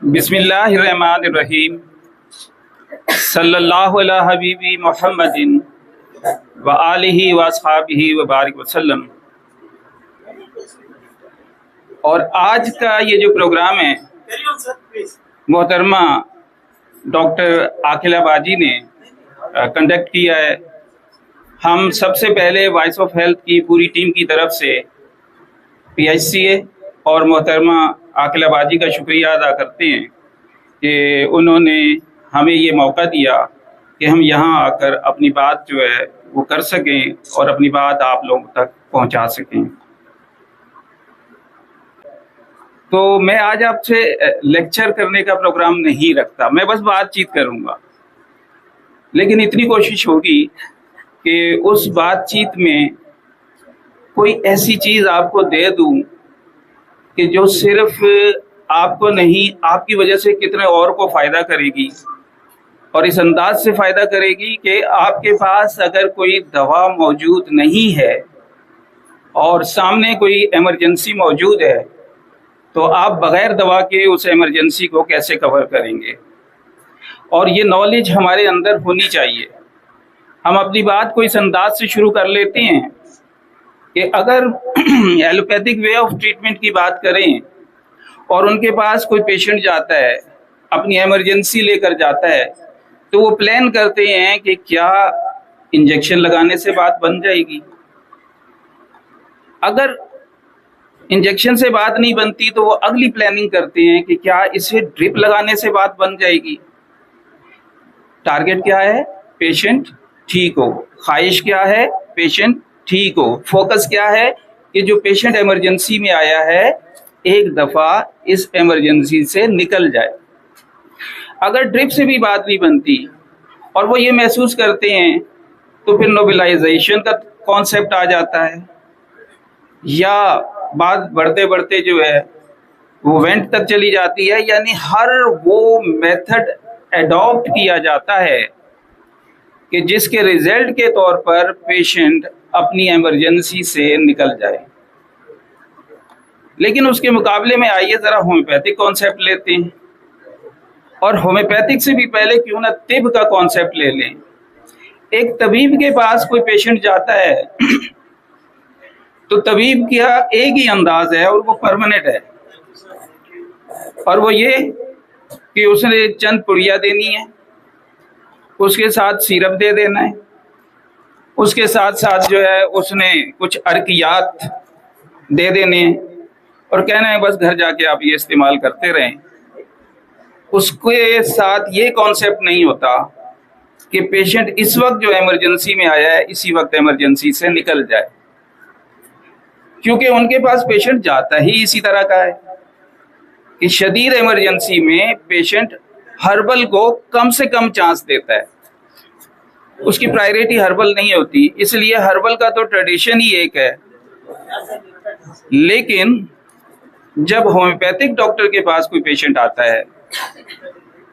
बिस्मिल्लाहिर्रहमानिर्रहीम सल्लल्लाहु अला हबीबी मुहम्मदिन व आलिहि व अस्हाबिहि व बारिक वसल्लम। और आज का ये जो प्रोग्राम है मोहतरमा डॉक्टर आकिला बाजी ने कंडक्ट किया है। हम सबसे पहले वॉइस ऑफ हेल्थ की पूरी टीम की तरफ से PHCA और मोहतरमा आकिला बाजी का शुक्रिया अदा करते हैं कि उन्होंने हमें ये मौका दिया कि हम यहाँ आकर अपनी बात जो है वो कर सकें और अपनी बात आप लोगों तक पहुँचा सकें। तो मैं आज आपसे लेक्चर करने का प्रोग्राम नहीं रखता, मैं बस बातचीत करूँगा, लेकिन इतनी कोशिश होगी कि उस बातचीत में कोई ऐसी चीज़ आपको दे दूँ कि जो सिर्फ आपको नहीं, आपकी वजह से कितने और को फ़ायदा करेगी, और इस अंदाज से फ़ायदा करेगी कि आपके पास अगर कोई दवा मौजूद नहीं है और सामने कोई इमरजेंसी मौजूद है तो आप बग़ैर दवा के उस इमरजेंसी को कैसे कवर करेंगे। और ये नॉलेज हमारे अंदर होनी चाहिए। हम अपनी बात को इस अंदाज से शुरू कर लेते हैं कि अगर एलोपैथिक वे ऑफ ट्रीटमेंट की बात करें और उनके पास कोई पेशेंट जाता है, अपनी इमरजेंसी लेकर जाता है, तो वो प्लान करते हैं कि क्या इंजेक्शन लगाने से बात बन जाएगी। अगर इंजेक्शन से बात नहीं बनती तो वो अगली प्लानिंग करते हैं कि क्या इसे ड्रिप लगाने से बात बन जाएगी। टारगेट क्या है? पेशेंट ठीक हो। ख्वाहिश क्या है? पेशेंट ठीक हो। फोकस क्या है कि जो पेशेंट इमरजेंसी में आया है एक दफ़ा इस इमरजेंसी से निकल जाए। अगर ड्रिप से भी बात नहीं बनती और वो ये महसूस करते हैं तो फिर नोबिलाइजेशन का कॉन्सेप्ट आ जाता है, या बात बढ़ते बढ़ते जो है वो वेंट तक चली जाती है। यानी हर वो मेथड एडॉप्ट किया जाता है कि जिसके रिजल्ट के तौर पर पेशेंट अपनी इमरजेंसी से निकल जाए। लेकिन उसके मुकाबले में आइए ज़रा होम्योपैथिक कॉन्सेप्ट लेते हैं, और होम्योपैथिक से भी पहले क्यों ना तिब का कॉन्सेप्ट ले लें। एक तबीब के पास कोई पेशेंट जाता है तो तबीब का एक ही अंदाज है और वो परमानेंट है, और वो ये कि उसने चंद पुड़िया देनी है, उसके साथ सिरप दे देना है, उसके साथ साथ जो है उसने कुछ अर्कियात दे देने हैं और कहना है बस घर जाके आप ये इस्तेमाल करते रहें। उसके साथ ये कॉन्सेप्ट नहीं होता कि पेशेंट इस वक्त जो इमरजेंसी में आया है इसी वक्त इमरजेंसी से निकल जाए, क्योंकि उनके पास पेशेंट जाता ही इसी तरह का है कि शदीद इमरजेंसी में पेशेंट हर्बल को कम से कम चांस देता है, उसकी प्रायोरिटी हर्बल नहीं होती। इसलिए हर्बल का तो ट्रेडिशन ही एक है। लेकिन जब होम्योपैथिक डॉक्टर के पास कोई पेशेंट आता है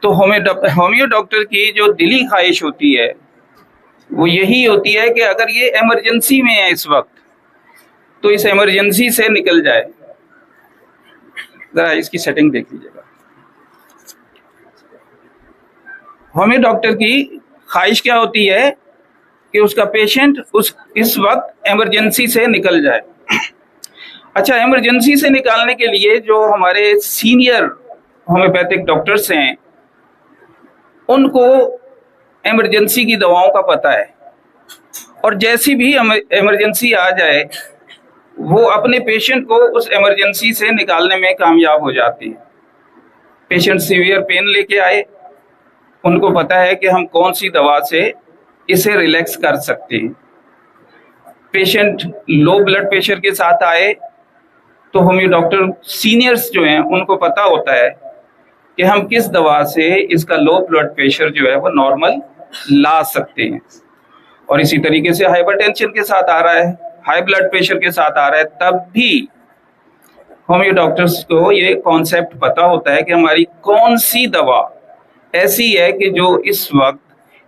तो होम्यो डॉक्टर की जो दिली ख्वाहिश होती है वो यही होती है कि अगर ये इमरजेंसी में है इस वक्त तो इस इमरजेंसी से निकल जाए। जरा इसकी सेटिंग देख लीजिएगा। होम्यो डॉक्टर की ख्वाहिश क्या होती है कि उसका पेशेंट इस वक्त इमरजेंसी से निकल जाए। अच्छा, इमरजेंसी से निकालने के लिए जो हमारे सीनियर होम्योपैथिक डॉक्टर्स हैं उनको इमरजेंसी की दवाओं का पता है, और जैसी भी इमरजेंसी आ जाए वो अपने पेशेंट को उस इमरजेंसी से निकालने में कामयाब हो जाती है। पेशेंट सीवियर पेन लेके आए, उनको पता है कि हम कौन सी दवा से इसे रिलैक्स कर सकते हैं। पेशेंट लो ब्लड प्रेशर के साथ आए तो होम्यो डॉक्टर सीनियर्स जो हैं उनको पता होता है कि हम किस दवा से इसका लो ब्लड प्रेशर जो है वो नॉर्मल ला सकते हैं। और इसी तरीके से हाइपरटेंशन के साथ आ रहा है, हाई ब्लड प्रेशर के साथ आ रहा है, तब भी होम्यो डॉक्टर्स को ये कॉन्सेप्ट पता होता है कि हमारी कौन सी दवा ऐसी है कि जो इस वक्त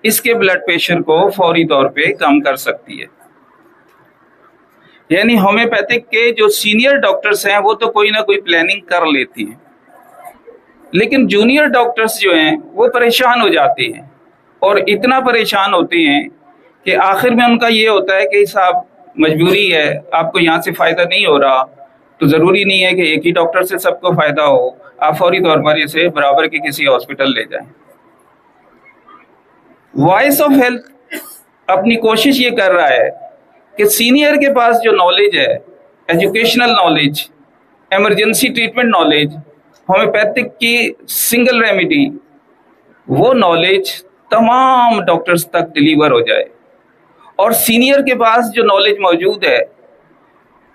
इसके ब्लड प्रेशर को फौरी तौर पे कम कर सकती है। यानी होम्योपैथिक के जो सीनियर डॉक्टर्स हैं वो तो कोई ना कोई प्लानिंग कर लेती हैं। लेकिन जूनियर डॉक्टर्स जो हैं वो परेशान हो जाते हैं, और इतना परेशान होते हैं कि आखिर में उनका ये होता है कि साहब मजबूरी है, आपको यहाँ से फ़ायदा नहीं हो रहा, तो ज़रूरी नहीं है कि एक ही डॉक्टर से सबको फ़ायदा हो, आप फौरी तौर पर इसे बराबर के किसी हॉस्पिटल ले जाएं। वॉइस ऑफ हेल्थ अपनी कोशिश ये कर रहा है कि सीनियर के पास जो नॉलेज है, educational knowledge, emergency treatment knowledge, homeopathic की सिंगल रेमेडी, वो नॉलेज तमाम डॉक्टर्स तक डिलीवर हो जाए। और सीनियर के पास जो नॉलेज मौजूद है,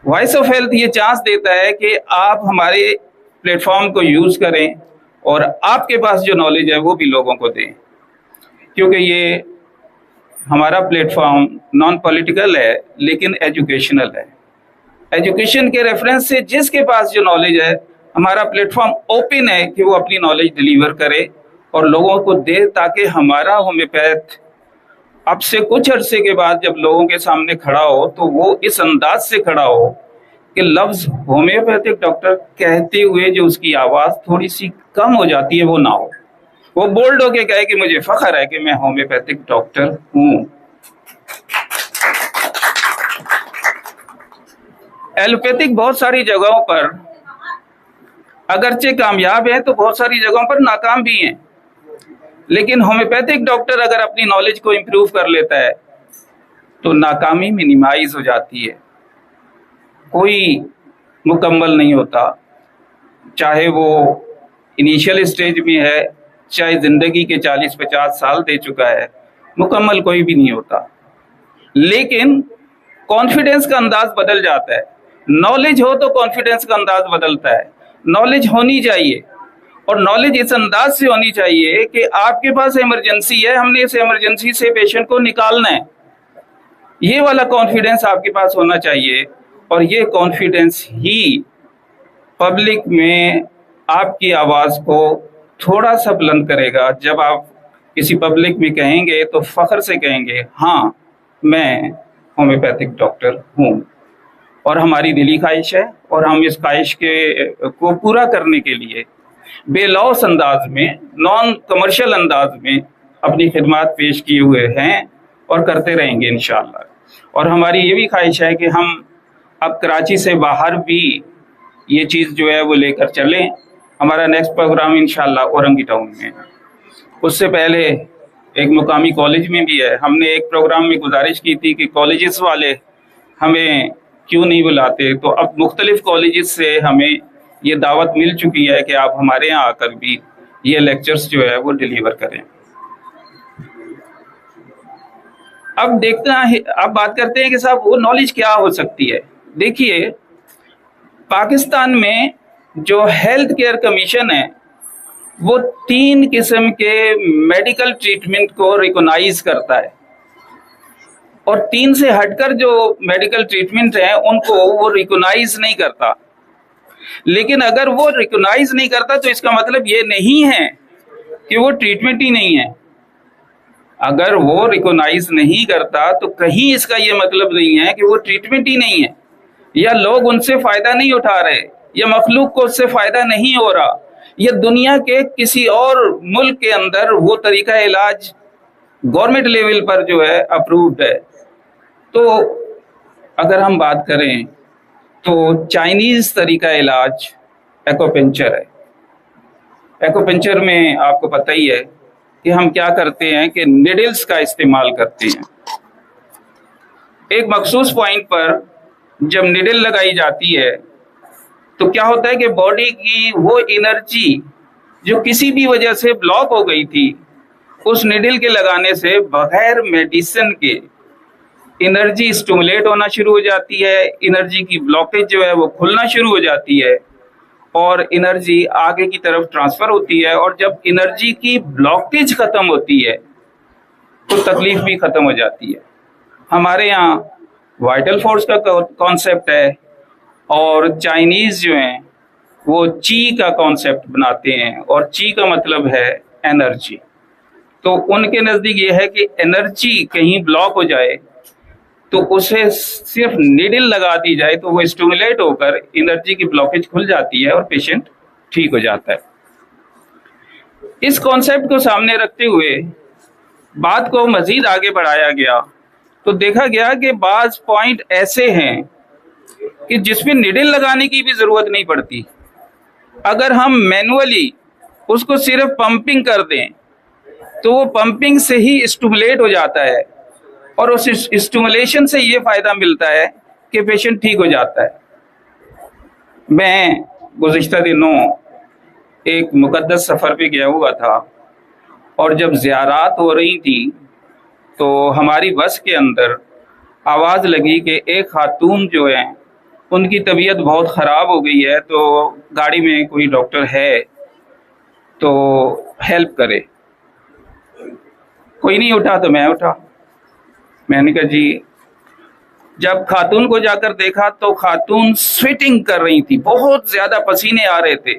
वॉइस ऑफ हेल्थ ये चांस देता है कि आप हमारे प्लेटफॉर्म को यूज़ करें और आपके पास जो नॉलेज है वो भी लोगों को दें, क्योंकि ये हमारा प्लेटफॉर्म नॉन पॉलिटिकल है लेकिन एजुकेशनल है। एजुकेशन के रेफरेंस से जिसके पास जो नॉलेज है, हमारा प्लेटफॉर्म ओपन है कि वो अपनी नॉलेज डिलीवर करे और लोगों को दे, ताकि हमारा होम्योपैथ अब से कुछ अरसे के बाद जब लोगों के सामने खड़ा हो तो वो इस अंदाज से खड़ा हो कि लफ्ज होम्योपैथिक डॉक्टर कहते हुए जो उसकी आवाज़ थोड़ी सी कम हो जाती है वो ना हो, वो बोल्ड होके कहे कि मुझे फख्र है कि मैं होम्योपैथिक डॉक्टर हूँ। एलोपैथिक बहुत सारी जगहों पर अगरचे कामयाब है तो बहुत सारी जगहों पर नाकाम भी हैं, लेकिन होम्योपैथिक डॉक्टर अगर अपनी नॉलेज को इम्प्रूव कर लेता है तो नाकामी मिनिमाइज हो जाती है। कोई मुकम्मल नहीं होता, चाहे वो इनिशियल स्टेज में है, चाहे ज़िंदगी के 40-50 साल दे चुका है, मुकम्मल कोई भी नहीं होता। लेकिन कॉन्फिडेंस का अंदाज बदल जाता है। नॉलेज हो तो कॉन्फिडेंस का अंदाज बदलता है। नॉलेज होनी चाहिए, और नॉलेज इस अंदाज से होनी चाहिए कि आपके पास इमरजेंसी है, हमने इस इमरजेंसी से पेशेंट को निकालना है, ये वाला कॉन्फिडेंस आपके पास होना चाहिए। और ये कॉन्फिडेंस ही पब्लिक में आपकी आवाज़ को थोड़ा सा बुलंद करेगा। जब आप किसी पब्लिक में कहेंगे तो फख्र से कहेंगे, हाँ मैं होम्योपैथिक डॉक्टर हूँ। और हमारी दिली ख्वाहिश है, और हम इस ख्वाहिश को पूरा करने के लिए बेलौस अंदाज में, नॉन कमर्शियल अंदाज में अपनी खिदमत पेश किए हुए हैं और करते रहेंगे इंशाअल्लाह। और हमारी ये भी ख्वाहिश है कि हम अब कराची से बाहर भी ये चीज़ जो है वो लेकर चलें। हमारा नेक्स्ट प्रोग्राम इंशाअल्लाह औरंगी टाउन में है। उससे पहले एक मुकामी कॉलेज में भी है। हमने एक प्रोग्राम में गुजारिश की थी कि कॉलेजेस वाले हमें क्यों नहीं बुलाते, तो अब मुख्तलिफ कॉलेजेस से हमें ये दावत मिल चुकी है कि आप हमारे यहाँ आकर भी ये लेक्चर्स जो है वो डिलीवर करें। अब देखना है, अब बात करते हैं कि साहब वो नॉलेज क्या हो सकती है। देखिए, पाकिस्तान में जो हेल्थ केयर कमीशन है वो 3 किस्म के मेडिकल ट्रीटमेंट को रिकॉग्नाइज करता है, और 3 से हटकर जो मेडिकल ट्रीटमेंट है उनको वो रिकॉग्नाइज नहीं करता। लेकिन अगर वो रिकॉग्नाइज नहीं करता तो इसका मतलब ये नहीं है कि वो ट्रीटमेंट ही नहीं है। अगर वो रिकॉग्नाइज नहीं करता तो कहीं इसका ये मतलब नहीं है कि वो ट्रीटमेंट ही नहीं है, या लोग उनसे फ़ायदा नहीं उठा रहे, या मखलूक को उससे फ़ायदा नहीं हो रहा, या दुनिया के किसी और मुल्क के अंदर वो तरीका इलाज गवर्नमेंट लेवल पर जो है अप्रूव्ड है। तो अगर हम बात करें तो चाइनीज़ तरीका इलाज एक्यूपंक्चर है। एक्यूपंक्चर में आपको पता ही है कि हम क्या करते हैं कि निडल्स का इस्तेमाल करते हैं। एक मखसूस पॉइंट पर जब निडल लगाई जाती है तो क्या होता है कि बॉडी की वो एनर्जी जो किसी भी वजह से ब्लॉक हो गई थी, उस निडल के लगाने से बगैर मेडिसिन के एनर्जी स्टिमुलेट होना शुरू हो जाती है, एनर्जी की ब्लॉकेज जो है वो खुलना शुरू हो जाती है और एनर्जी आगे की तरफ ट्रांसफ़र होती है। और जब एनर्जी की ब्लॉकेज ख़त्म होती है तो तकलीफ भी ख़त्म हो जाती है। हमारे यहाँ वाइटल फोर्स का कॉन्सेप्ट है, और चाइनीज़ जो हैं वो ची का कॉन्सेप्ट बनाते हैं, और ची का मतलब है एनर्जी। तो उनके नज़दीक ये है कि एनर्जी कहीं ब्लॉक हो जाए तो उसे सिर्फ नीडल लगा दी जाए तो वो स्टिमुलेट होकर एनर्जी की ब्लॉकेज खुल जाती है और पेशेंट ठीक हो जाता है। इस कॉन्सेप्ट को सामने रखते हुए बात को मजीद आगे बढ़ाया गया तो देखा गया कि बाज पॉइंट ऐसे हैं कि जिसमें निडल लगाने की भी जरूरत नहीं पड़ती। अगर हम मैनुअली उसको सिर्फ पंपिंग कर दें तो वो पंपिंग से ही स्टिमुलेट हो जाता है और उस स्टिमुलेशन से ये फायदा मिलता है कि पेशेंट ठीक हो जाता है। मैं गुज़िश्ता दिनों एक मुक़द्दस सफ़र पे गया हुआ था और जब ज़ियारात हो रही थी तो हमारी बस के अंदर आवाज़ लगी कि एक खातून जो है उनकी तबीयत बहुत ख़राब हो गई है, तो गाड़ी में कोई डॉक्टर है तो हेल्प करे। कोई नहीं उठा तो मैं उठा। मैंने कहा जी। जब खातून को जाकर देखा तो खातून स्वेटिंग कर रही थी, बहुत ज़्यादा पसीने आ रहे थे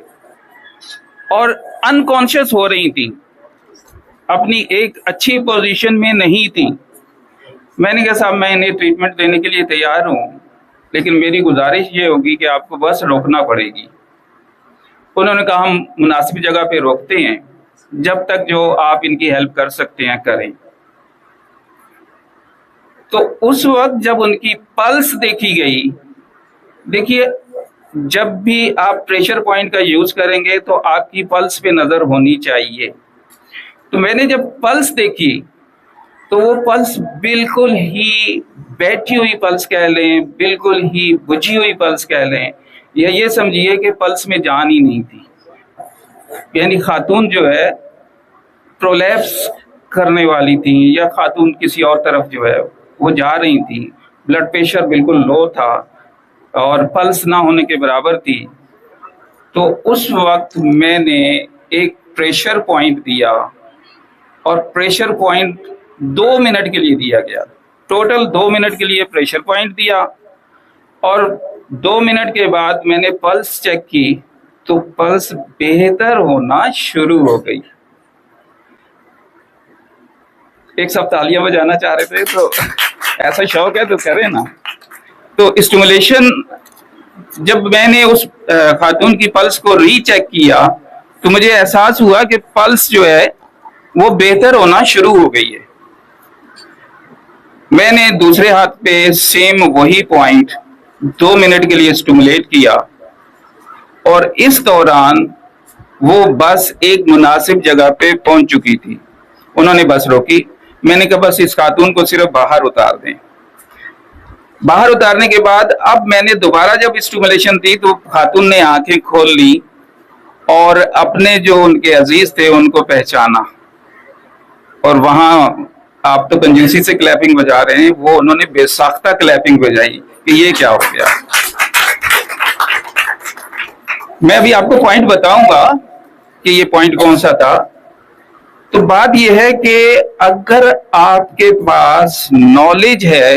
और अनकॉन्शियस हो रही थी, अपनी एक अच्छी पोजीशन में नहीं थी। मैंने कहा साहब मैं इन्हें ट्रीटमेंट देने के लिए तैयार हूँ, लेकिन मेरी गुजारिश ये होगी कि आपको बस रोकना पड़ेगी। उन्होंने कहा हम मुनासिब जगह पे रोकते हैं, जब तक जो आप इनकी हेल्प कर सकते हैं करें। तो उस वक्त जब उनकी पल्स देखी गई, देखिए जब भी आप प्रेशर पॉइंट का यूज करेंगे तो आपकी पल्स पे नजर होनी चाहिए। तो मैंने जब पल्स देखी तो वो पल्स बिल्कुल ही बैठी हुई पल्स कह लें, बिल्कुल ही बुझी हुई पल्स कह लें, या ये समझिए कि पल्स में जान ही नहीं थी। यानी खातून जो है प्रोलैप्स करने वाली थी या खातून किसी और तरफ जो है वो जा रही थी। ब्लड प्रेशर बिल्कुल लो था और पल्स ना होने के बराबर थी। तो उस वक्त मैंने एक प्रेशर पॉइंट दिया और प्रेशर पॉइंट 2 मिनट के लिए दिया गया। टोटल 2 मिनट के लिए प्रेशर पॉइंट दिया और 2 मिनट के बाद मैंने पल्स चेक की तो पल्स बेहतर होना शुरू हो गई। एक सब तालियां बजाना चाह रहे थे, तो ऐसा शौक है तो करें ना। तो स्टिमुलेशन जब मैंने उस खातून की पल्स को रीचेक किया तो मुझे एहसास हुआ कि पल्स जो है वो बेहतर होना शुरू हो गई है। मैंने दूसरे हाथ पे सेम वही पॉइंट 2 मिनट के लिए स्टिमुलेट किया और इस दौरान वो बस एक मुनासिब जगह पे पहुंच चुकी थी। उन्होंने बस रोकी। मैंने कहा बस इस खातून को सिर्फ बाहर उतार दें। बाहर उतारने के बाद अब मैंने दोबारा जब स्टिमुलेशन दी तो खातून ने आंखें खोल ली और अपने जो उनके अजीज थे उनको पहचाना। और वहां आप तो कंजूसी से क्लैपिंग बजा रहे हैं, वो उन्होंने बेसाख्ता क्लैपिंग बजाई कि ये क्या हो गया। मैं अभी आपको पॉइंट बताऊंगा कि ये पॉइंट कौन सा था। तो बात यह है कि अगर आपके पास नॉलेज है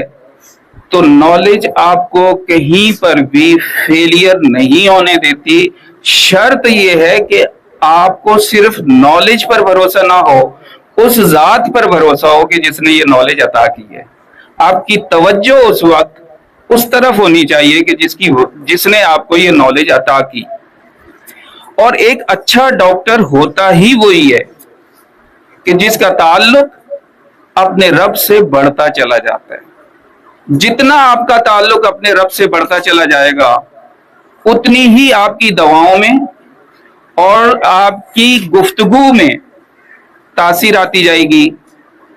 तो नॉलेज आपको कहीं पर भी फेलियर नहीं होने देती। शर्त यह है कि आपको सिर्फ नॉलेज पर भरोसा ना हो, उस जात पर भरोसा हो कि जिसने ये नॉलेज अता की है। आपकी तवज्जो उस वक्त उस तरफ होनी चाहिए कि जिसने आपको ये नॉलेज अता की। और एक अच्छा डॉक्टर होता ही वही है कि जिसका ताल्लुक अपने रब से बढ़ता चला जाता है। जितना आपका ताल्लुक अपने रब से बढ़ता चला जाएगा उतनी ही आपकी दवाओं में और आपकी गुफ्तगू में तासीर आती जाएगी।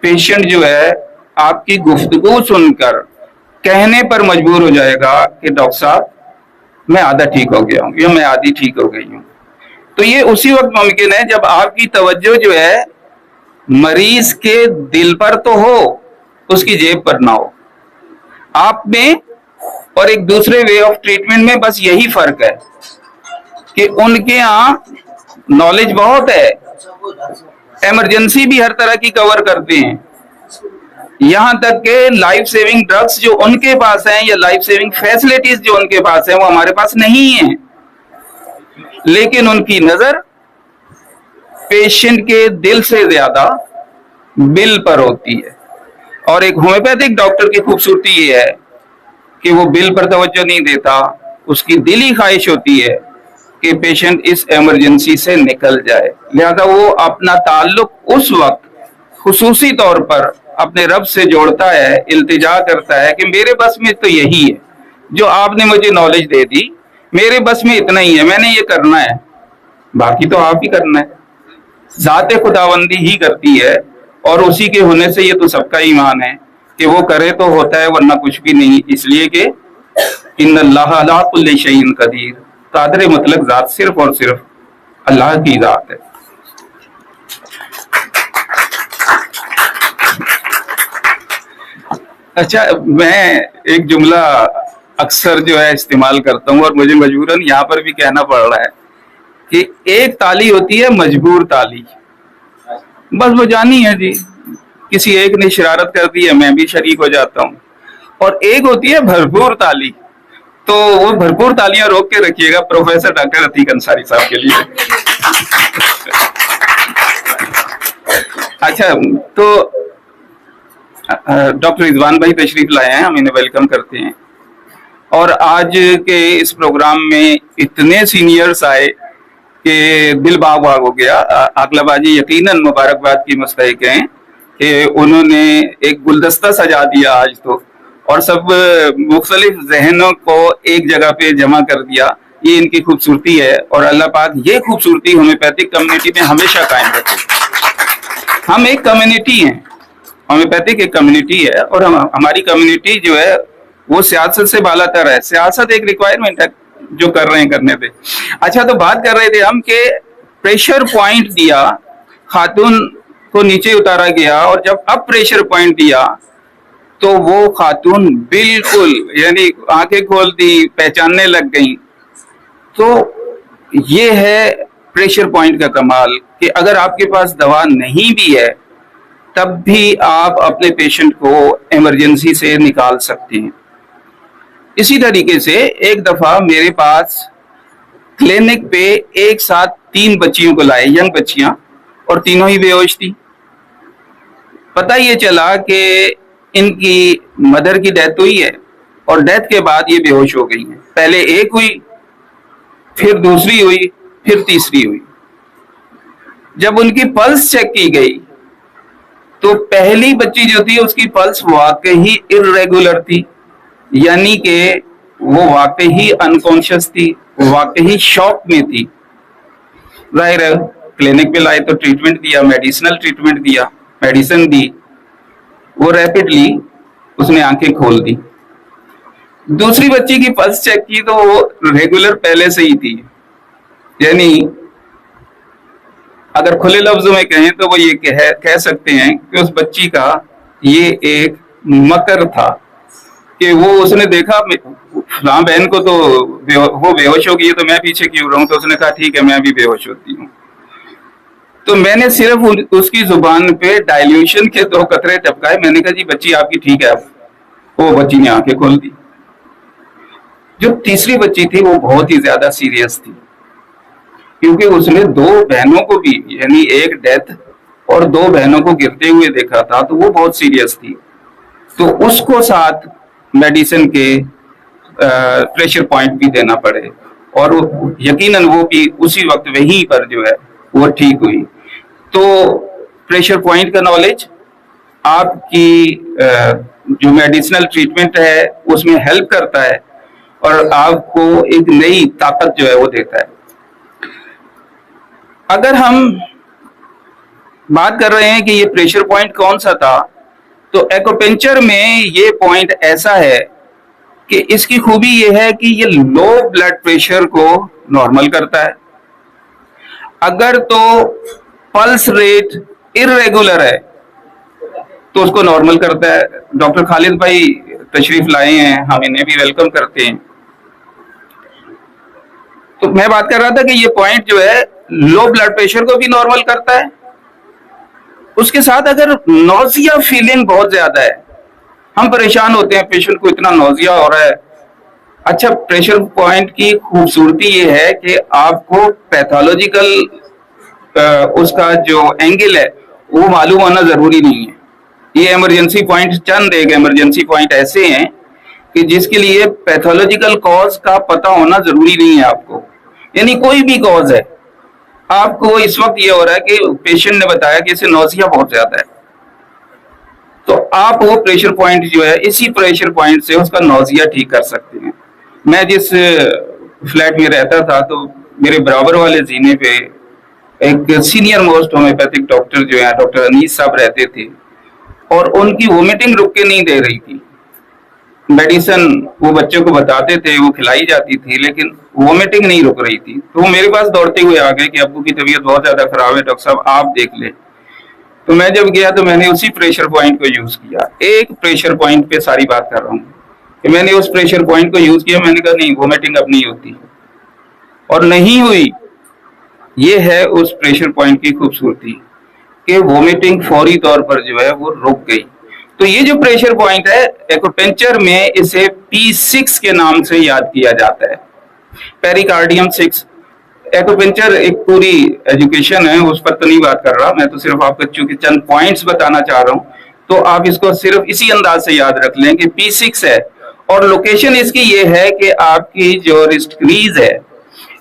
पेशेंट जो है आपकी गुफ्तगू सुनकर कहने पर मजबूर हो जाएगा कि डॉक्टर साहब मैं आधा ठीक हो गया हूं या मैं आधी ठीक हो गई हूं। तो ये उसी वक्त मुमकिन है जब आपकी तवज्जो जो है मरीज के दिल पर तो हो, उसकी जेब पर ना हो। आप में और एक दूसरे वे ऑफ ट्रीटमेंट में बस यही फर्क है कि उनके यहाँ नॉलेज बहुत है, इमरजेंसी भी हर तरह की कवर करते हैं, यहां तक के लाइफ सेविंग ड्रग्स जो उनके पास हैं या लाइफ सेविंग फैसिलिटीज जो उनके पास हैं वो हमारे पास नहीं है। लेकिन उनकी नजर पेशेंट के दिल से ज्यादा बिल पर होती है। और एक होम्योपैथिक डॉक्टर की खूबसूरती ये है कि वो बिल पर तवज्जो नहीं देता, उसकी दिली ख्वाहिश होती है कि पेशेंट इस इमरजेंसी से निकल जाए। लिहाजा वो अपना ताल्लुक उस वक्त खुसूसी तौर पर अपने रब से जोड़ता है, इल्तिजा करता है कि मेरे बस में तो यही है, जो आपने मुझे नॉलेज दे दी, मेरे बस में इतना ही है, मैंने ये करना है, बाकी तो आप ही करना है। जाते खुदाबंदी ही करती है, और उसी के होने से ये तो सबका ईमान है कि वो करे तो होता है, वरना कुछ भी नहीं। इसलिए कि इन्नल्लाह अला कुल्लि शैइन कदीर, कादर मतलब जात सिर्फ और सिर्फ अल्लाह की जात है। अच्छा, मैं एक जुमला अक्सर जो है इस्तेमाल करता हूँ और मुझे मजबूरन यहाँ पर भी कहना पड़ रहा है कि एक ताली होती है मजबूर ताली, बस बजानी है जी, किसी एक ने शरारत कर दी है, मैं भी शरीक हो जाता हूँ। और एक होती है भरपूर ताली, तो वो भरपूर तालियां रोक के रखिएगा प्रोफेसर डॉक्टर अतीक अंसारी साहब के लिए। अच्छा, तो डॉक्टर रिजवान भाई तशरीफ लाए हैं, हम इन्हें वेलकम करते हैं। और आज के इस प्रोग्राम में इतने सीनियर्स आए कि दिल बाग बाग हो गया। आकलाबाजी यकीनन मुबारकबाद की मुस्तहिक हैं कि उन्होंने एक गुलदस्ता सजा दिया आज तो, और सब मुख्तलिफ जहनों को एक जगह पे जमा कर दिया। ये इनकी खूबसूरती है, और अल्लाह पाक ये खूबसूरती होम्योपैथिक कम्युनिटी में हमेशा कायम रखे। हम एक कम्युनिटी हैं, होम्योपैथिक एक कम्युनिटी है, और हमारी कम्युनिटी जो है वो सियासत से बालातर है। सियासत एक रिक्वायरमेंट है, जो कर रहे हैं करने पे। अच्छा, तो बात कर रहे थे हम कि प्रेशर पॉइंट दिया, खातून को नीचे उतारा गया, और जब अब प्रेशर पॉइंट दिया तो वो खातून बिल्कुल यानी आंखें खोल दी, पहचानने लग गई। तो ये है प्रेशर पॉइंट का कमाल कि अगर आपके पास दवा नहीं भी है तब भी आप अपने पेशेंट को इमरजेंसी से निकाल सकते हैं। इसी तरीके से एक दफा मेरे पास क्लिनिक पे एक साथ 3 बच्चियों को लाए, यंग बच्चियां, और तीनों ही बेहोश थी। पता ये चला कि इनकी मदर की डेथ हुई है, और डेथ के बाद ये बेहोश हो गई हैं। पहले एक हुई, फिर दूसरी हुई, फिर तीसरी हुई। जब उनकी पल्स चेक की गई तो पहली बच्ची जो थी उसकी पल्स वाकई इर्रेगुलर थी, यानी कि वो वाकई अनकॉन्शियस थी, वाकई शॉक में थी। जाहिर है क्लिनिक पे लाए तो ट्रीटमेंट दिया, मेडिसिनल ट्रीटमेंट दिया, मेडिसिन दी, वो रैपिडली उसने आंखें खोल दी। दूसरी बच्ची की पल्स चेक की तो वो रेगुलर पहले से ही थी, यानी अगर खुले लफ्जों में कहें तो वो ये कह सकते हैं कि उस बच्ची का ये एक मकर था कि वो उसने देखा फलां बहन को तो वो बेहोश हो गई है, तो मैं पीछे क्यों रहूं, तो उसने कहा ठीक है मैं भी बेहोश होती हूँ। तो मैंने सिर्फ उसकी जुबान पे डाइल्यूशन के 2 कतरे टपकाए, मैंने कहा जी बच्ची आपकी ठीक है। वो बच्ची ने आंखें खोल दी। जो तीसरी बच्ची थी वो बहुत ही ज्यादा सीरियस थी, क्योंकि उसने 2 बहनों को भी, यानी एक डेथ और 2 बहनों को गिरते हुए देखा था, तो वो बहुत सीरियस थी। तो उसको साथ मेडिसिन के प्रेशर पॉइंट भी देना पड़े, और यकीनन वो भी उसी वक्त वहीं पर जो है वो ठीक हुई। तो प्रेशर पॉइंट का नॉलेज आपकी जो मेडिसिनल ट्रीटमेंट है उसमें हेल्प करता है, और आपको एक नई ताकत जो है वो देता है। अगर हम बात कर रहे हैं कि ये प्रेशर पॉइंट कौन सा था, तो एक्यूपंक्चर में ये पॉइंट ऐसा है कि इसकी खूबी ये है कि ये लो ब्लड प्रेशर को नॉर्मल करता है। अगर तो पल्स रेट इर्रेगुलर है तो उसको नॉर्मल करता है। डॉक्टर खालिद भाई तशरीफ लाए हैं, हम इन्हें भी वेलकम करते हैं। तो मैं बात कर रहा था कि ये पॉइंट जो है लो ब्लड प्रेशर को भी नॉर्मल करता है। उसके साथ अगर नोजिया फीलिंग बहुत ज्यादा है, हम परेशान होते हैं, पेशेंट को इतना नोजिया हो रहा है। अच्छा, प्रेशर पॉइंट की खूबसूरती ये है कि आपको पैथोलॉजिकल उसका जो एंगल है वो मालूम होना जरूरी नहीं है। ये इमरजेंसी पॉइंट, चंद एक इमरजेंसी पॉइंट ऐसे हैं कि जिसके लिए पैथोलॉजिकल कॉज का पता होना जरूरी नहीं है आपको। यानी कोई भी कॉज है, आपको इस वक्त ये हो रहा है कि पेशेंट ने बताया कि इसे नौसिया बहुत ज्यादा है, तो आप वो प्रेशर पॉइंट जो है, इसी प्रेशर पॉइंट से उसका नौसिया ठीक कर सकते हैं। मैं जिस फ्लैट में रहता था, तो मेरे बराबर वाले जीने पे एक सीनियर मोस्ट होम्योपैथिक डॉक्टर जो है, डॉक्टर अनीस साहब रहते थे, और उनकी वोमिटिंग रुक के नहीं दे रही थी। मेडिसिन वो बच्चों को बताते थे, वो खिलाई जाती थी, लेकिन वोमिटिंग नहीं रुक रही थी। तो वो मेरे पास दौड़ते हुए आ गए कि अब्बू की तबीयत बहुत ज्यादा खराब है, डॉक्टर साहब आप देख ले। तो मैं जब गया तो मैंने उसी प्रेशर पॉइंट को यूज किया। एक प्रेशर पॉइंट पे सारी बात कर रहा हूँ कि मैंने उस प्रेशर पॉइंट को यूज किया। मैंने कहा नहीं, वोमिटिंग अब नहीं होती, और नहीं हुई। ये है उस प्रेशर पॉइंट की खूबसूरती कि वोमिटिंग फौरी तौर पर जो है वो रुक गई। तो ये जो प्रेशर पॉइंट है, एक्यूपेंचर में इसे P6 के नाम से याद किया जाता है, पेरिकार्डियम 6। एक्यूपेंचर एक पूरी एजुकेशन है, उस पर तो नहीं बात कर रहा मैं, तो सिर्फ आपको चूंकि चंद पॉइंट्स बताना चाह रहा हूं, तो आप इसको सिर्फ इसी अंदाज से याद रख लें कि P6 है। और लोकेशन इसकी ये है कि आपकी जो रिस्ट क्रीज है,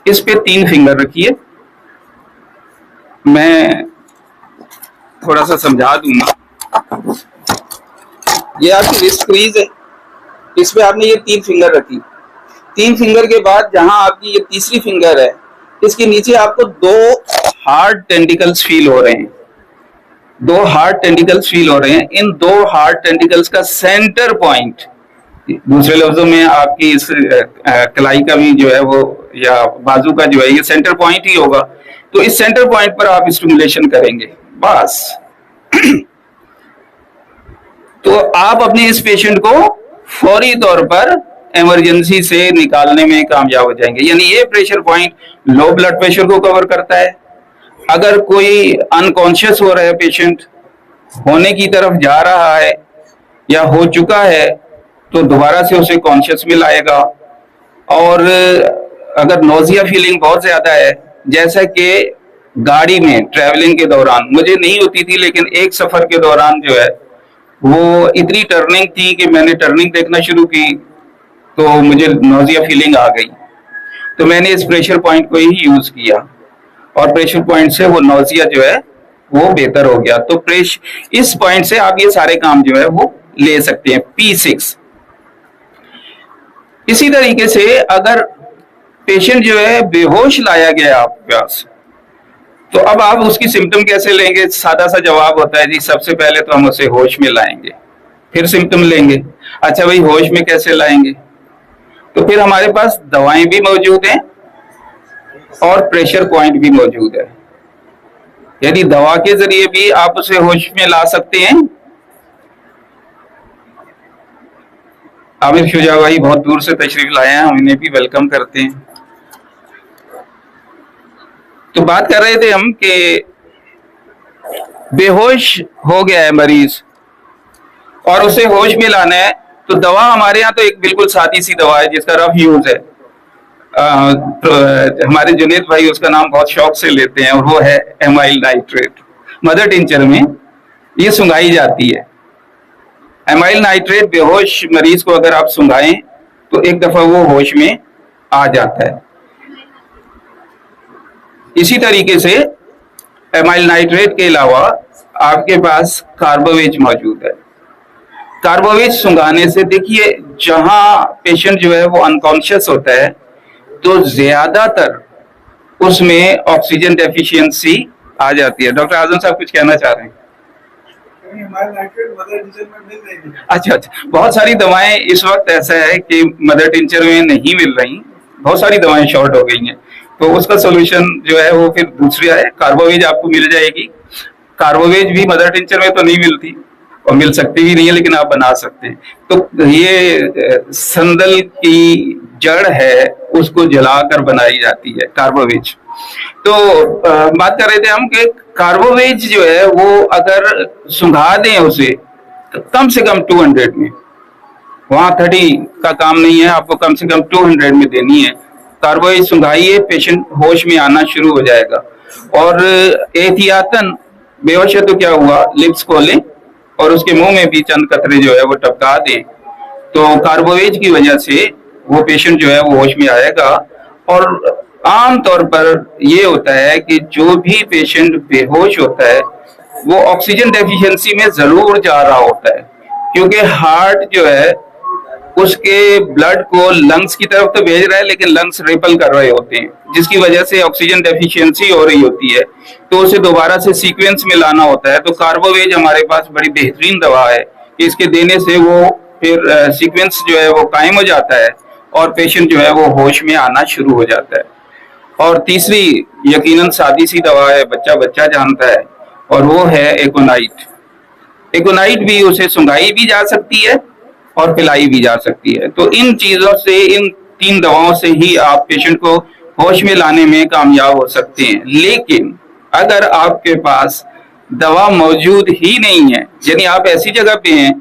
इस पे 3 फिंगर रखिए। मैं थोड़ा सा समझा दूंगा। ये आपकी रिस्ट क्रीज है, इस पे आपने ये 3 फिंगर रखी। 3 फिंगर के बाद जहां आपकी ये तीसरी फिंगर है, इसके नीचे आपको 2 हार्ड टेंटिकल्स फील हो रहे हैं। 2 हार्ड टेंटिकल्स फील हो रहे हैं। इन 2 हार्ड टेंटिकल्स का सेंटर पॉइंट, दूसरे लफ्जों में आपकी इस कलाई का भी जो है वो, या बाजू का जो है, ये सेंटर पॉइंट ही होगा। तो इस सेंटर पॉइंट पर आप स्टिमुलेशन करेंगे बस। तो आप अपने इस पेशेंट को फौरी तौर पर इमरजेंसी से निकालने में कामयाब हो जाएंगे। यानी ये pressure point low blood pressure को कवर करता है। अगर कोई अनकॉन्शियस हो रहा है पेशेंट, होने की तरफ जा रहा है या हो चुका है, तो दोबारा से उसे कॉन्शियस में लाएगा। और अगर नोजिया फीलिंग बहुत ज्यादा है, जैसा कि गाड़ी में ट्रैवलिंग के दौरान मुझे नहीं होती थी, लेकिन एक सफर के दौरान जो है वो इतनी टर्निंग थी कि मैंने टर्निंग देखना शुरू की, तो मुझे नोजिया फीलिंग आ गई। तो मैंने इस प्रेशर पॉइंट को ही यूज किया, और प्रेशर पॉइंट से वो नोजिया जो है वो बेहतर हो गया। तो इस पॉइंट से आप ये सारे काम जो है वो ले सकते हैं, P6। इसी तरीके से अगर पेशेंट जो है बेहोश लाया गया आपके पास, तो अब आप उसकी सिम्टम कैसे लेंगे? सादा सा जवाब होता है जी, सबसे पहले तो हम उसे होश में लाएंगे, फिर सिम्टम लेंगे। अच्छा भाई, होश में कैसे लाएंगे? तो फिर हमारे पास दवाएं भी मौजूद हैं और प्रेशर पॉइंट भी मौजूद है। यदि दवा के जरिए भी आप उसे होश में ला सकते हैं। आमिर शुजा भाई बहुत दूर से तशरीफ लाए हैं, हम इन्हें भी वेलकम करते हैं। तो बात कर रहे थे हम कि बेहोश हो गया है मरीज और उसे होश में लाना है, तो दवा हमारे यहाँ तो एक बिल्कुल सादी सी दवा है जिसका रफ यूज है। तो हमारे जुनेद भाई उसका नाम बहुत शौक से लेते हैं, और वो है एमाइल नाइट्रेट। मदर टिंचर में ये सुंघाई जाती है। एमाइल नाइट्रेट बेहोश मरीज को अगर आप सुंघाएं तो एक दफा वो होश में आ जाता है। इसी तरीके से एमाइल नाइट्रेट के अलावा आपके पास कार्बोवेज मौजूद है। कार्बोवेज सुंघाने से, देखिए, जहां पेशेंट जो है वो अनकॉन्शियस होता है, तो ज्यादातर उसमें ऑक्सीजन डेफिशिएंसी आ जाती है। डॉक्टर आजम साहब कुछ कहना चाह रहे हैं? अच्छा, बहुत सारी दवाएं इस वक्त ऐसा है कि मदर टिंचर में नहीं मिल रही, बहुत सारी दवाएं शॉर्ट हो गई हैं। तो उसका सोल्यूशन जो है वो फिर दूसरा है, कार्बोवेज आपको मिल जाएगी। कार्बोवेज भी मदर टिंचर में तो नहीं मिलती, और मिल सकती भी नहीं है, लेकिन आप बना सकते हैं। तो ये संदल की जड़ है, उसको जलाकर बनाई जाती है कार्बोवेज। तो बात कर रहे थे हम कि कार्बोवेज जो है वो अगर सुंघा दें उसे कम से कम 200 में, वहां 30 का काम नहीं है, आपको कम से कम 200 में देनी है। कार्बोवेज सुंघाइए, पेशेंट होश में आना शुरू हो जाएगा। और एहतियातन, बेहोश है तो क्या हुआ, लिप्स खोलें और उसके मुंह में भी चंद कतरे जो है वो टपका दें, तो कार्बोवेज की वजह से वो पेशेंट जो है वो होश में आएगा। और आम तौर पर ये होता है कि जो भी पेशेंट बेहोश होता है वो ऑक्सीजन डेफिशिएंसी में जरूर जा रहा होता है, क्योंकि हार्ट जो है उसके ब्लड को लंग्स की तरफ तो भेज रहा है, लेकिन लंग्स रिपल कर रहे होते हैं, जिसकी वजह से ऑक्सीजन डेफिशिएंसी हो रही होती है, तो उसे दोबारा से सीक्वेंस में लाना होता है। तो कार्बोवेज हमारे पास बड़ी बेहतरीन दवा है कि इसके देने से वो फिर सीक्वेंस जो है वो कायम हो जाता है और पेशेंट जो है वो होश में आना शुरू हो जाता है। और तीसरी यकीनन सादी सी दवा है, बच्चा बच्चा जानता है, और वो है एकोनाइट। एकोनाइट भी उसे सुंघाई भी जा सकती है और पिलाई भी जा सकती है। तो इन चीजों से, इन 3 दवाओं से ही आप पेशेंट को होश में लाने में कामयाब हो सकते हैं। लेकिन अगर आपके पास दवा मौजूद ही नहीं है, यानी आप ऐसी जगह पे हैं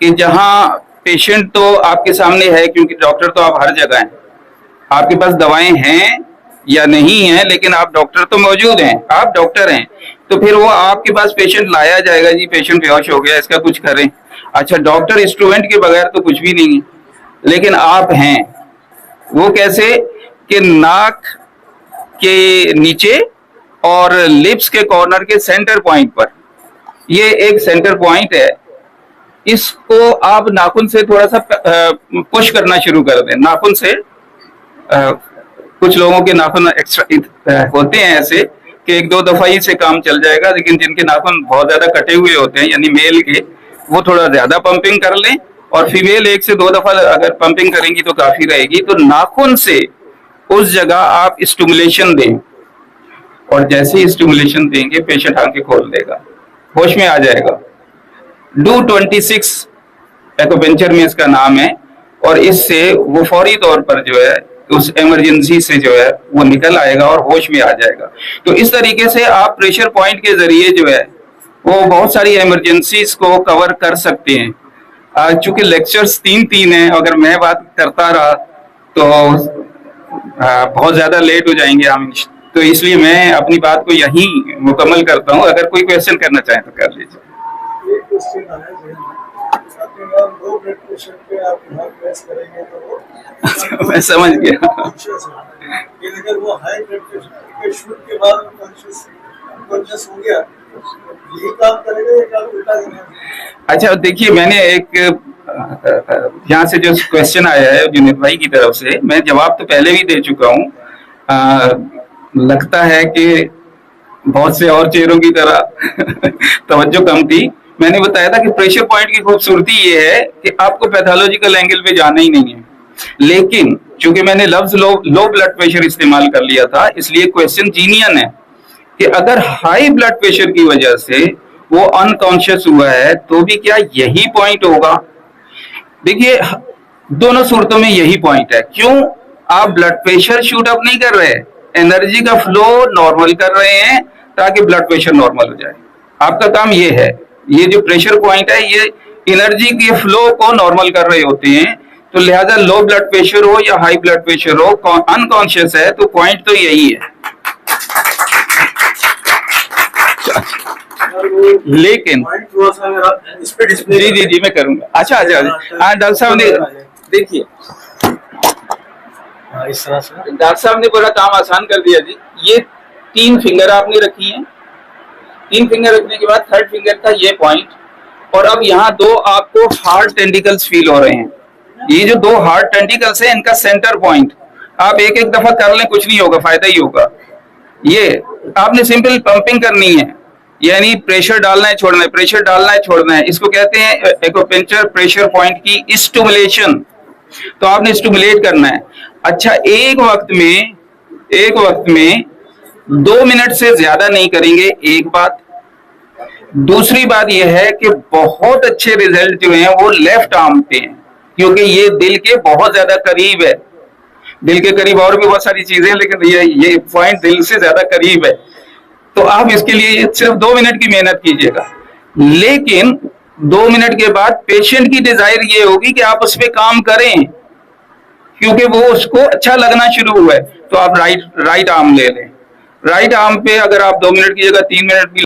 कि जहां पेशेंट तो आपके सामने है, क्योंकि डॉक्टर तो आप हर जगह हैं, आपके पास दवाएं हैं या नहीं है, लेकिन आप डॉक्टर तो मौजूद हैं, आप डॉक्टर हैं, तो फिर वो आपके पास पेशेंट लाया जाएगा, जी पेशेंट बेहोश हो गया, इसका कुछ करें। अच्छा, डॉक्टर इंस्ट्रूमेंट के बगैर तो कुछ भी नहीं है, लेकिन आप हैं। वो कैसे कि नाक के नीचे और लिप्स के कॉर्नर के सेंटर पॉइंट पर, ये एक सेंटर पॉइंट है, इसको आप नाखून से थोड़ा सा पुश करना शुरू कर दें। नाखून से कुछ लोगों के नाखून एक्स्ट्रा होते हैं ऐसे कि 1-2 दफा ही से काम चल जाएगा, लेकिन जिनके नाखून बहुत ज्यादा कटे हुए होते हैं, यानी मेल के, वो थोड़ा ज्यादा पंपिंग कर लें, और फीमेल 1 से 2 दफा अगर पंपिंग करेंगी तो काफी रहेगी। तो नाखून से उस जगह आप स्टिमुलेशन दें, और जैसे ही स्टिमुलेशन देंगे पेशेंट आंखें खोल देगा, होश में आ जाएगा। डू 26 एक्यूपंक्चर में इसका नाम है, और इससे वो फौरी तौर पर जो है उस इमरजेंसी से जो है वो निकल आएगा और होश में आ जाएगा। तो इस तरीके से आप प्रेशर पॉइंट के जरिए जो है वो बहुत सारी इमरजेंसीज को कवर कर सकते हैं। चूंकि लेक्चर्स 3 हैं, अगर मैं बात करता रहा तो बहुत ज्यादा लेट हो जाएंगे हम, तो इसलिए मैं अपनी बात को यहीं मुकम्मल करता हूँ। अगर कोई क्वेश्चन करना चाहें तो कर लीजिए। मैं समझ गया। अगर वो हाई ब्लड प्रेशर के शुरू के बाद अनकॉन्शियस हो गया, यही काम करेगा या काम उल्टा करेगा? अच्छा, देखिए, मैंने एक यहाँ से जो क्वेश्चन आया है जुनेद भाई की तरफ से, मैं जवाब तो पहले भी दे चुका हूँ। लगता है कि बहुत से और चेहरों की तरह तवज्जो कम थी। मैंने बताया था कि प्रेशर पॉइंट की खूबसूरती ये है कि आपको पैथोलॉजिकल एंगल पे जाना ही नहीं है, लेकिन चूंकि मैंने लफ्ज लो ब्लड प्रेशर इस्तेमाल कर लिया था, इसलिए क्वेश्चन जीनियन है कि अगर हाई ब्लड प्रेशर की वजह से वो अनकॉन्शियस हुआ है तो भी क्या यही पॉइंट होगा? देखिए, दोनों सूरतों में यही पॉइंट है। क्यों? आप ब्लड प्रेशर शूट अप नहीं कर रहे, एनर्जी का फ्लो नॉर्मल कर रहे हैं ताकि ब्लड प्रेशर नॉर्मल हो जाए। आपका काम ये है, ये जो प्रेशर पॉइंट है ये एनर्जी के फ्लो को नॉर्मल कर रहे होते हैं। तो लिहाजा लो ब्लड प्रेशर हो या हाई ब्लड प्रेशर हो, अनकॉन्शियस है तो पॉइंट तो यही है। लेकिन जी मैं करूंगा। अच्छा, हाँ डॉक्टर साहब ने, देखिए इस तरह से डॉक्टर साहब ने पूरा काम आसान कर दिया जी। ये 3 फिंगर आपने रखी हैं, 3 फिंगर रखने के बाद 3rd फिंगर का ये पॉइंट, और अब यहाँ 2 आपको हार्ड टेंटिकल्स फील हो रहे हैं। ये जो 2 हार्ड टेंटिकल्स हैं, इनका सेंटर पॉइंट आप एक दफा कर लें, कुछ नहीं होगा, फायदा ही होगा। ये आपने सिंपल पंपिंग करनी है, यानी प्रेशर डालना है छोड़ना है, प्रेशर डालना है छोड़ना है। इसको कहते हैं एक्यूपंक्चर प्रेशर पॉइंट की स्टिमुलेशन। तो आपने स्टिमुलेट करना है। अच्छा, एक वक्त में 2 मिनट से ज्यादा नहीं करेंगे, एक बात। दूसरी बात यह है कि बहुत अच्छे रिजल्ट जो हैं वो लेफ्ट आर्म पे हैं, क्योंकि ये दिल के बहुत ज्यादा करीब है। दिल के करीब और भी बहुत सारी चीजें हैं, लेकिन ये पॉइंट दिल से ज्यादा करीब है। तो आप इसके लिए सिर्फ 2 मिनट की मेहनत कीजिएगा, लेकिन 2 मिनट के बाद पेशेंट की डिजायर ये होगी कि आप उस पर काम करें, क्योंकि वो उसको अच्छा लगना शुरू हुआ है। तो आप राइट आर्म ले लें। राइट आर्म पे अगर आप 2 मिनट की जगह 3 मिनट भी